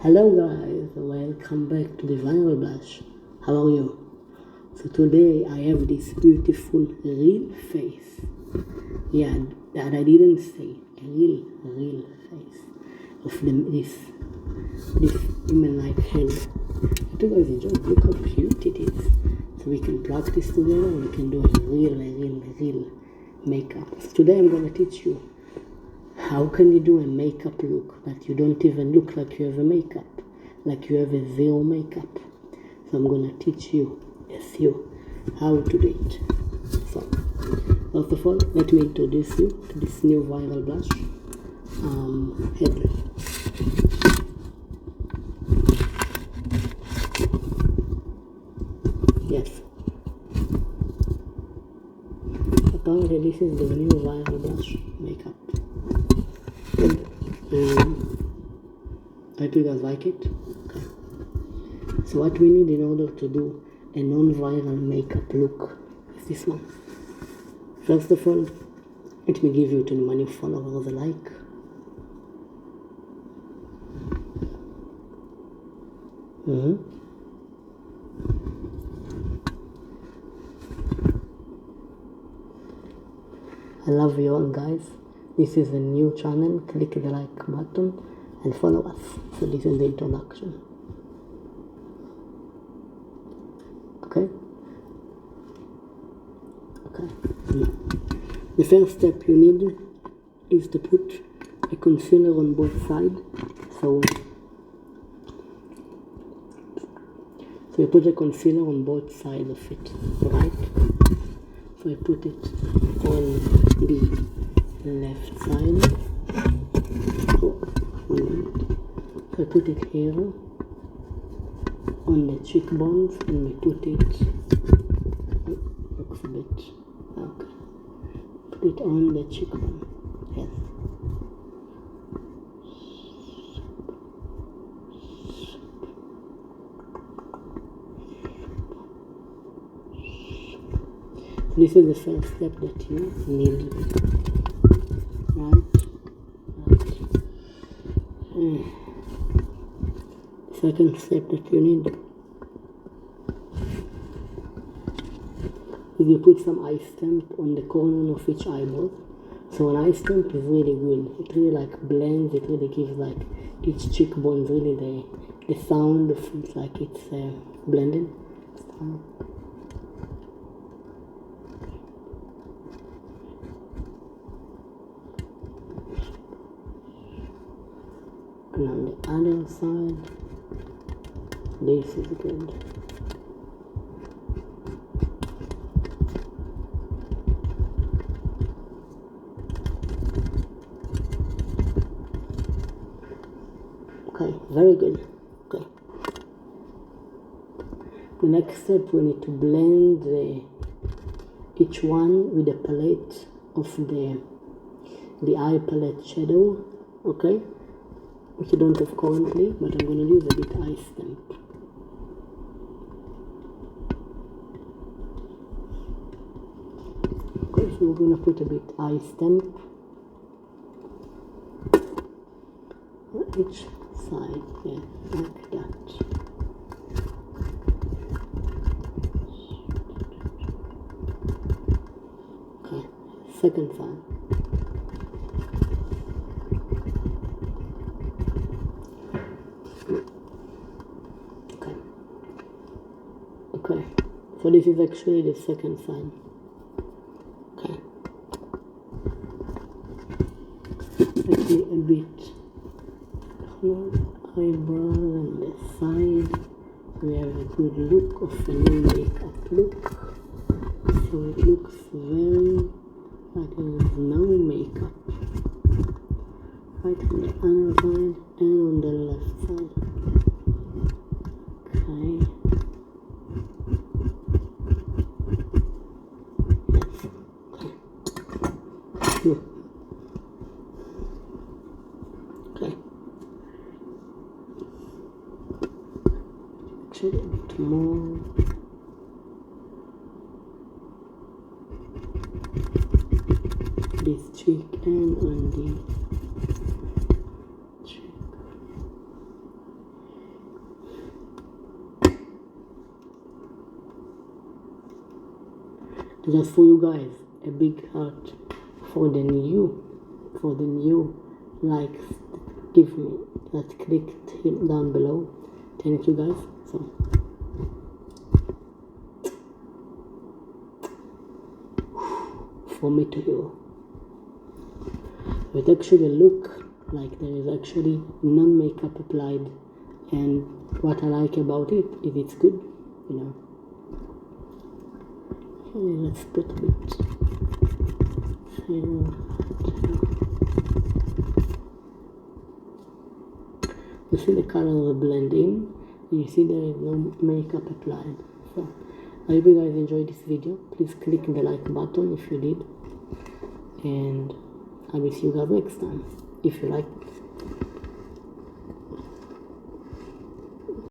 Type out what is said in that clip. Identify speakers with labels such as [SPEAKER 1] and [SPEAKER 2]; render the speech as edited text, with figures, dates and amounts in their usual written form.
[SPEAKER 1] Hello guys, welcome back to the Viral Blush. How are you? So today I have this beautiful real face. Yeah, that I didn't say. A real face of this human-like hand. You guys enjoy. Look how cute it is. So we can practice together. We can do a real makeup. So today I'm gonna teach you how can you do a makeup look that you don't even look like you have a makeup, like you have a zero makeup. So I'm gonna teach you a few how to do it. So first of all, let me introduce you to this new Viral Blush head. Yes. Apparently this is the new Viral Blush makeup. I hope you guys like it. Okay. So what we need in order to do a non-viral makeup look is this one. First of all, let me give you to my new followers a like. I love you all guys. This is a new channel. Click the like button and follow us. So this is the introduction. Okay? Now, the first step you need is to put a concealer on both sides. So you put a concealer on both sides of it, right? So I put it on the left side. Oh, 1 minute. So I put it here on the cheekbones and we put it, looks a bit, okay. Put it on the cheekbone, yes. This is the first step that you need. Right. Second step that you need is you put some eye stamp on the corner of each eyeball. So an eye stamp is really good. It really like blends. It really gives like each cheekbone really the sound of it, like it's blended. And on the other side, this is good. Okay, very good. Okay. The next step, we need to blend each one with the palette of the eye palette shadow. Okay. Which I don't have currently, but I'm going to use a bit eye stamp. Okay, so we're going to put a bit eye stamp on each side, yeah, like that. Okay, second side. Okay, so this is actually the second side. Okay. Actually a bit eyebrows on the side. We have a good look of a new makeup look. So it looks very like there is no makeup. Right on the other side and on the left side. Okay. Okay. Actually, a bit more. This cheek and on the cheek. just for you guys, a big heart for the new likes. Give me that clicked him down below. Thank you guys. So from me to you. It actually look like there is actually non-makeup applied, and what I like about it is it's good, you know. Okay, let's put a bit. You see the colors blend in, and you see there is no makeup applied. So I hope you guys enjoyed this video. Please click the like button if you did, and I will see you guys next time. If you like